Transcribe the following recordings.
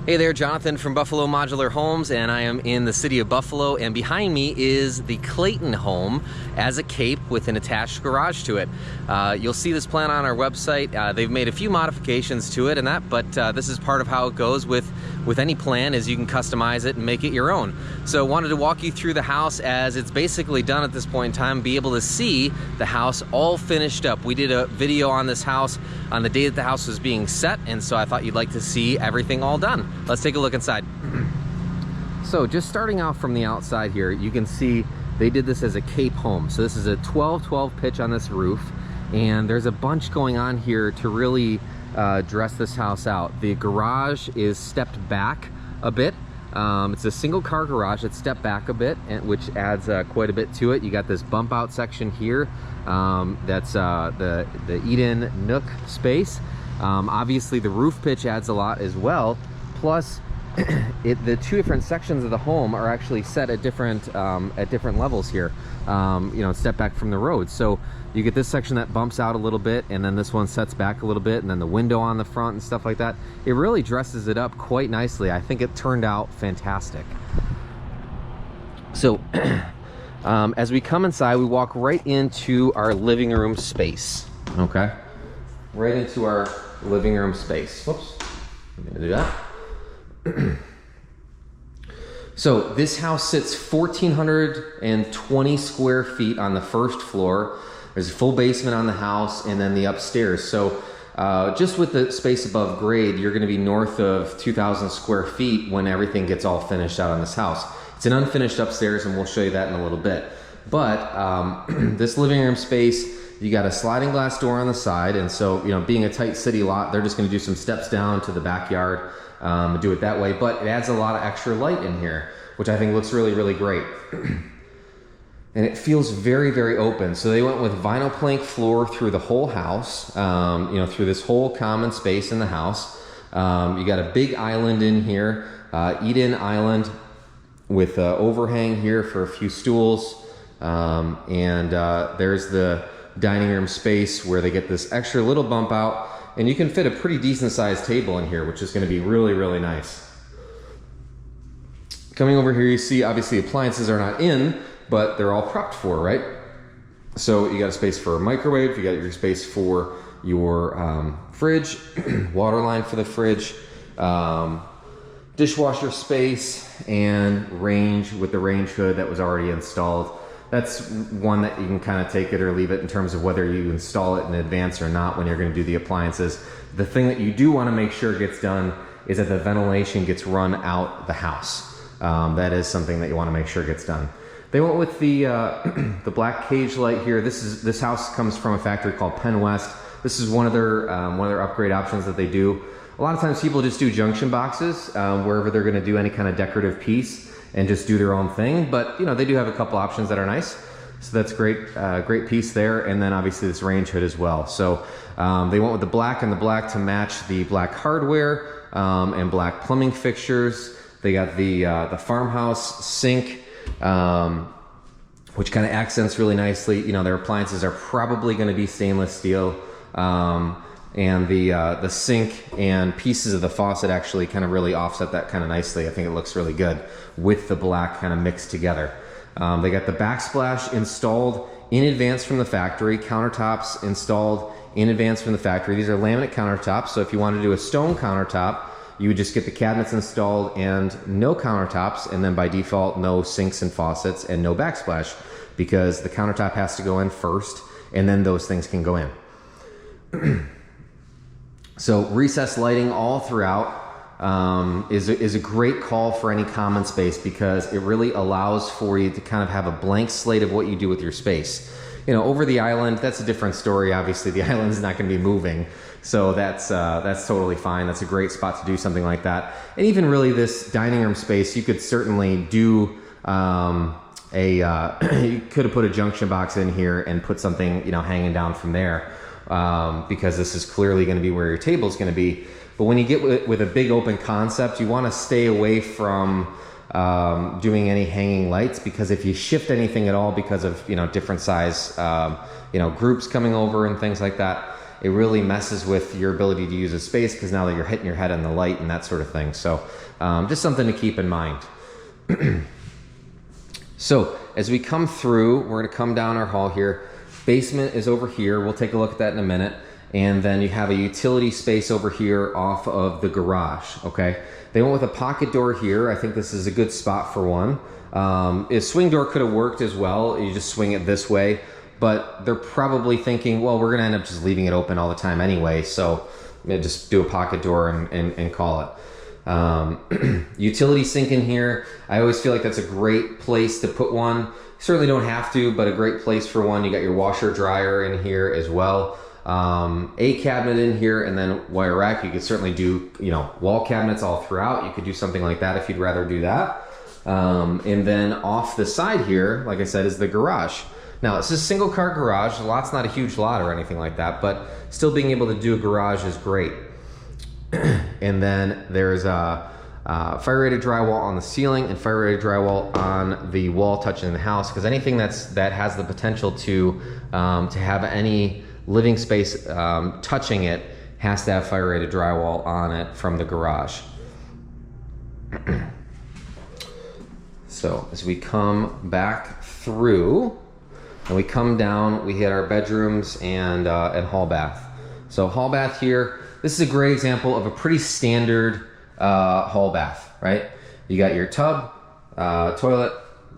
Hey there, Jonathan from Buffalo Modular Homes, and I am in the city of Buffalo, and behind me is the Clayton home as a cape with an attached garage to it. You'll see this plan on our website. They've made a few modifications to it and that, but this is part of how it goes with any plan, is you can customize it and make it your own. So wanted to walk you through the house as it's basically done at this point in time, be able to see the house all finished up. We did a video on this house on the day that the house was being set, and so I thought you'd like to see everything all done. Let's take a look inside. So just starting off from the outside here, you can see they did this as a cape home. So this is a 12-12 pitch on this roof, and there's a bunch going on here to really dress this house out. The garage is stepped back a bit. It's a single car garage that's stepped back a bit, which adds quite a bit to it. You got this bump out section here. That's the eat-in nook space. Obviously the roof pitch adds a lot as well. Plus, the two different sections of the home are actually set at different levels here. You know, step back from the road. So you get this section that bumps out a little bit, and then this one sets back a little bit, and then the window on the front and stuff like that. It really dresses it up quite nicely. I think it turned out fantastic. So as we come inside, we walk right into our living room space. Okay, right into our living room space. Whoops, I'm gonna do that. So this house sits 1,420 square feet on the first floor. There's a full basement on the house, and then the upstairs. So just with the space above grade, you're gonna be north of 2,000 square feet when everything gets all finished out on this house. It's an unfinished upstairs, and we'll show you that in a little bit. But this living room space, you got a sliding glass door on the side, and so, you know, being a tight city lot, they're just gonna do some steps down to the backyard, do it that way, but it adds a lot of extra light in here, which I think looks really, really great. And it feels very, very open. So they went with vinyl plank floor through the whole house, you know, through this whole common space in the house. You got a big island in here, eat-in island with overhang here for a few stools. There's the dining room space where they get this extra little bump out, and you can fit a pretty decent sized table in here, which is gonna be really, really nice. Coming over here, you see obviously appliances are not in, but they're all prepped for, right? So you got a space for a microwave, you got your space for your fridge, water line for the fridge, dishwasher space, and range with the range hood that was already installed. That's one that you can kind of take it or leave it in terms of whether you install it in advance or not when you're going to do the appliances. The thing that you do want to make sure gets done is that the ventilation gets run out the house. That is something that you want to make sure gets done. They went with the the black cage light here. This house comes from a factory called Penn West. This is one of their upgrade options that they do. A lot of times people just do junction boxes wherever they're going to do any kind of decorative piece and just do their own thing. But you know, they do have a couple options that are nice. So that's great, great piece there. And then obviously this range hood as well. So they went with the black and the black to match the black hardware and black plumbing fixtures. They got the farmhouse sink, which kind of accents really nicely. You know, their appliances are probably going to be stainless steel, and the sink and pieces of the faucet actually kind of really offset that kind of nicely. I think it looks really good with the black kind of mixed together. They got the backsplash installed in advance from the factory, countertops installed in advance from the factory. These are laminate countertops, so if you want to do a stone countertop, you would just get the cabinets installed and no countertops, and then by default, no sinks and faucets and no backsplash, because the countertop has to go in first, and then those things can go in. So recessed lighting all throughout is a great call for any common space, because it really allows for you to kind of have a blank slate of what you do with your space. You know, over the island, that's a different story. Obviously, the island is not going to be moving, so that's totally fine. That's a great spot to do something like that. And even really this dining room space, you could certainly do you could have put a junction box in here and put something, you know, hanging down from there, because this is clearly going to be where your table is going to be. But when you get with a big open concept, you want to stay away from doing any hanging lights, because if you shift anything at all because of, you know, different size, you know, groups coming over and things like that, it really messes with your ability to use a space, because now that you're hitting your head on the light and that sort of thing. So just something to keep in mind. So as we come through, we're going to come down our hall here. Basement is over here. We'll take a look at that in a minute. And then you have a utility space over here off of the garage, okay? They went with a pocket door here. I think this is a good spot for one. A swing door could have worked as well. You just swing it this way. But they're probably thinking, well, we're going to end up just leaving it open all the time anyway. So just do a pocket door and call it. Utility sink in here. I always feel like that's a great place to put one. You certainly don't have to, but a great place for one. You got your washer dryer in here as well. A cabinet in here, and then wire rack. You could certainly do, you know, wall cabinets all throughout. You could do something like that if you'd rather do that. And then off the side here, like I said, is the garage. Now, this is a single car garage. The lot's not a huge lot or anything like that, but still being able to do a garage is great. And then there's a fire rated drywall on the ceiling and fire rated drywall on the wall touching the house, because anything that has the potential to have any living space touching it has to have fire rated drywall on it from the garage. So as we come back through and we come down, we hit our bedrooms and hall bath. So hall bath here, this is a great example of a pretty standard hall bath, right? You got your tub, toilet,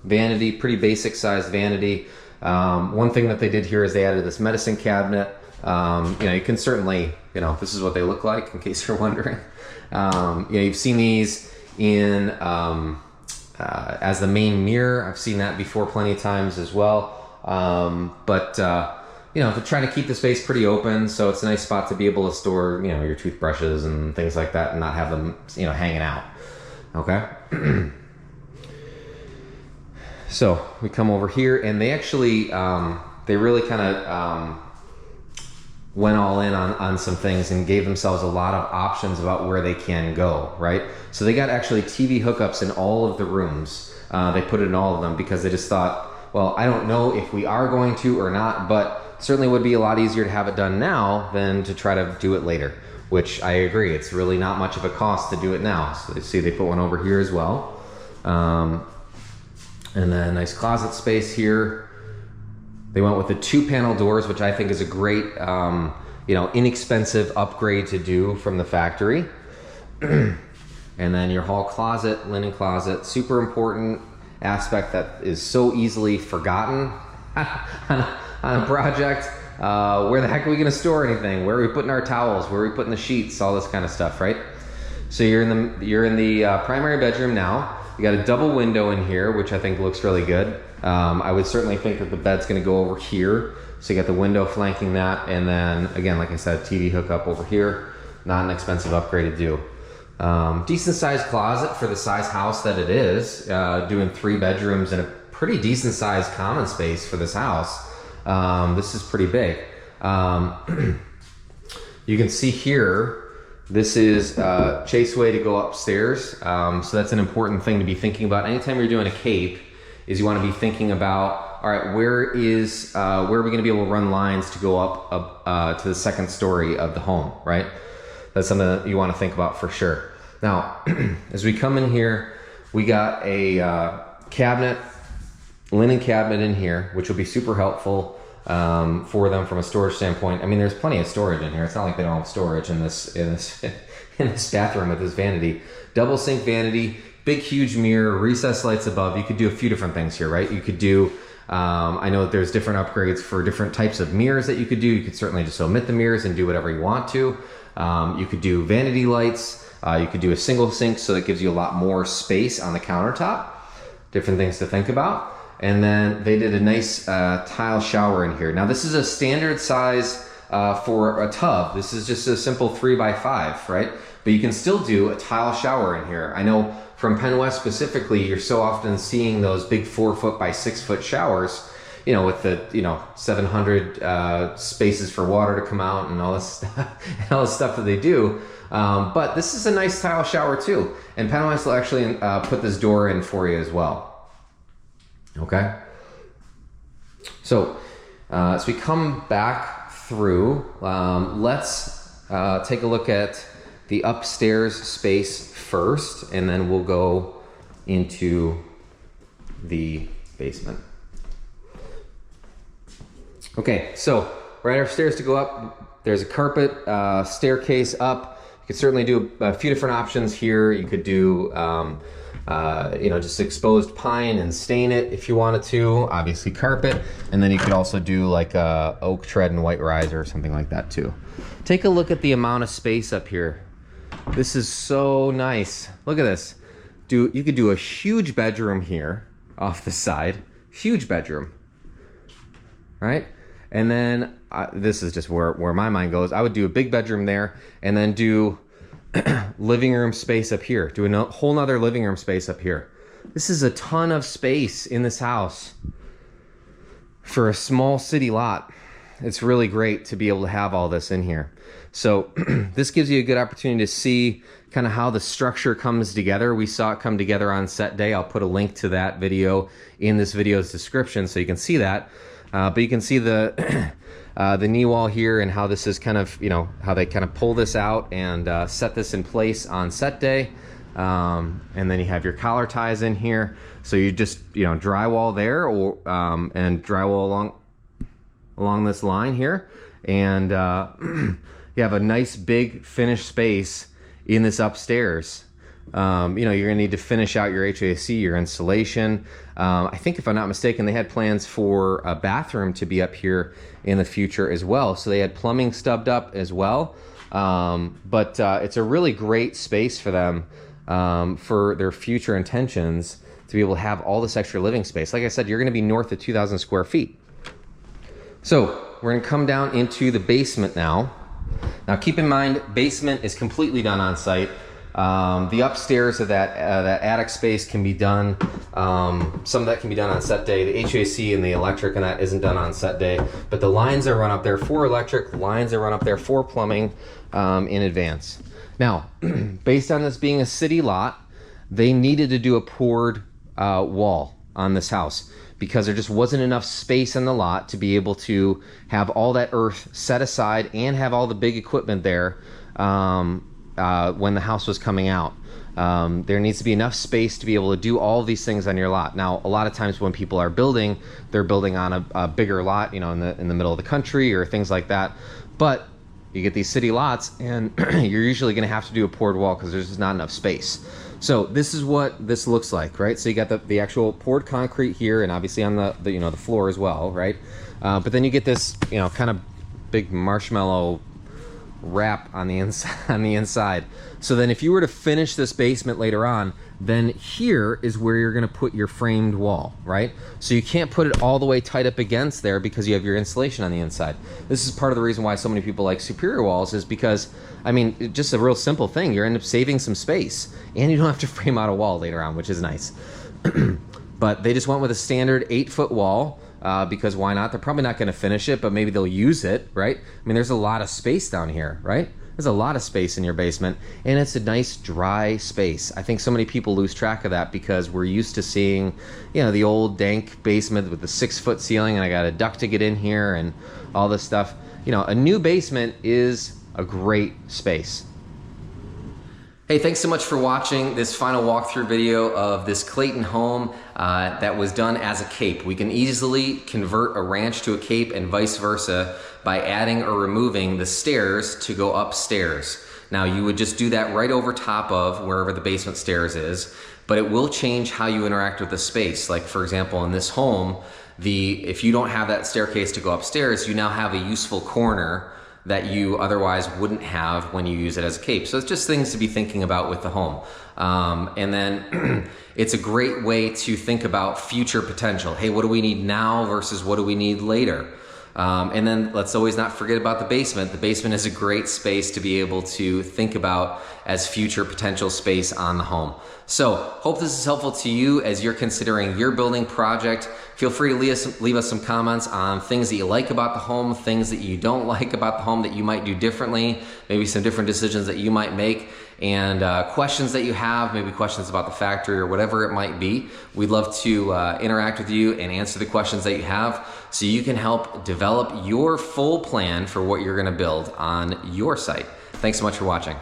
vanity, pretty basic sized vanity. One thing that they did here is they added this medicine cabinet. You know, you can certainly, you know, this is what they look like in case you're wondering. You know, you've seen these in as the main mirror. I've seen that before plenty of times as well. You know, they're trying to keep the space pretty open, so it's a nice spot to be able to store, you know, your toothbrushes and things like that and not have them, you know, hanging out. Okay. So we come over here, and they actually, they really kind of went all in on some things and gave themselves a lot of options about where they can go, right? So they got actually TV hookups in all of the rooms. They put it in all of them because they just thought, well, I don't know if we are going to or not, but certainly would be a lot easier to have it done now than to try to do it later, which I agree. It's really not much of a cost to do it now. So you see they put one over here as well. And then nice closet space here. They went with the 2-panel doors, which I think is a great, you know, inexpensive upgrade to do from the factory. And then your hall closet, linen closet, super important aspect that is so easily forgotten on a project. Where the heck are we going to store anything? Where are we putting our towels? Where are we putting the sheets? All this kind of stuff, right? So you're in the primary bedroom now. You got a double window in here, which I think looks really good. I would certainly think that the bed's going to go over here. So you got the window flanking that, and then again, like I said, TV hookup over here. Not an expensive upgrade to do. Decent sized closet for the size house that it is. Doing 3 bedrooms and a pretty decent sized common space for this house. This is pretty big. You can see here, this is Chase way to go upstairs. So that's an important thing to be thinking about. Anytime you're doing a cape, is you want to be thinking about, all right, where are we going to be able to run lines to go up to the second story of the home, right? That's something that you want to think about for sure. Now, as we come in here, we got a cabinet, linen cabinet in here, which will be super helpful for them from a storage standpoint. I mean, there's plenty of storage in here. It's not like they don't have storage in this bathroom with this vanity. Double sink vanity, big huge mirror, recessed lights above. You could do a few different things here, right? You could do, I know that there's different upgrades for different types of mirrors that you could do. You could certainly just omit the mirrors and do whatever you want to. You could do vanity lights. You could do a single sink, so that gives you a lot more space on the countertop. Different things to think about. And then they did a nice tile shower in here. Now this is a standard size for a tub. This is just a simple 3x5, right? But you can still do a tile shower in here. I know from Penn West specifically, you're so often seeing those big 4-foot by 6-foot showers, you know, with the, you know, 700 spaces for water to come out and all this stuff that they do. But this is a nice tile shower too. And Penn West will actually put this door in for you as well. Okay. So, as we come back through. Let's take a look at the upstairs space first, and then we'll go into the basement. Okay, so right upstairs to go up, there's a carpet staircase up. You could certainly do a few different options here. You could do just exposed pine and stain it if you wanted to, obviously carpet, and then you could also do like a oak tread and white riser or something like that too. Take a look at the amount of space up here. This is so nice. Look at this. You could do a huge bedroom here off the side, huge bedroom, right? And then this is just where my mind goes. I would do a big bedroom there, and then do living room space up here. Do a whole nother living room space up here. This is a ton of space in this house for a small city lot. It's really great to be able to have all this in here. So this gives you a good opportunity to see kind of how the structure comes together. We saw it come together on set day. I'll put a link to that video in this video's description so you can see that. But you can see the knee wall here and how this is kind of, how they kind of pull this out and set this in place on set day. And then you have your collar ties in here. So you just, drywall there or and drywall along this line here. And you have a nice big finished space in this upstairs. You're gonna need to finish out your HVAC, your insulation. I think if I'm not mistaken, they had plans for a bathroom to be up here in the future as well. So they had plumbing stubbed up as well. But it's a really great space for them for their future intentions to be able to have all this extra living space. Like I said, you're gonna be north of 2,000 square feet. So we're gonna come down into the basement now. Now keep in mind, basement is completely done on site. The upstairs of that attic space can be done, some of that can be done on set day. The HVAC and the electric and that isn't done on set day, but the lines are run up there for electric, lines are run up there for plumbing in advance. Now, based on this being a city lot, they needed to do a poured wall on this house because there just wasn't enough space in the lot to be able to have all that earth set aside and have all the big equipment there when the house was coming out. There needs to be enough space to be able to do all of these things on your lot. Now, a lot of times when people are building, they're building on a bigger lot, in the middle of the country or things like that. But you get these city lots, and you're usually going to have to do a poured wall because there's just not enough space. So this is what this looks like, right? So you got the actual poured concrete here, and obviously on the floor as well, right? But then you get this kind of big marshmallow wrap on the inside. So then if you were to finish this basement later on, then here is where you're going to put your framed wall, right? So you can't put it all the way tight up against there because you have your insulation on the inside. This is part of the reason why so many people like superior walls, is because, just a real simple thing. You end up saving some space and you don't have to frame out a wall later on, which is nice. But they just went with a standard 8-foot wall. Because why not? They're probably not going to finish it, but maybe they'll use it, right? There's a lot of space down here, right? There's a lot of space in your basement, and it's a nice dry space. I think so many people lose track of that because we're used to seeing, the old dank basement with the 6-foot ceiling, and I got a duct to get in here and all this stuff. A new basement is a great space. Hey, thanks so much for watching this final walkthrough video of this Clayton home that was done as a cape. We can easily convert a ranch to a cape and vice versa by adding or removing the stairs to go upstairs. Now, you would just do that right over top of wherever the basement stairs is, but it will change how you interact with the space. Like, for example, in this home, if you don't have that staircase to go upstairs, you now have a useful corner that you otherwise wouldn't have when you use it as a cape. So it's just things to be thinking about with the home. And then it's a great way to think about future potential. Hey, what do we need now versus what do we need later? And then let's always not forget about the basement. The basement is a great space to be able to think about as future potential space on the home. So hope this is helpful to you as you're considering your building project. Feel free to leave us some comments on things that you like about the home, things that you don't like about the home that you might do differently, maybe some different decisions that you might make. and questions that you have, maybe questions about the factory or whatever it might be. We'd love to interact with you and answer the questions that you have so you can help develop your full plan for what you're going to build on your site. Thanks so much for watching.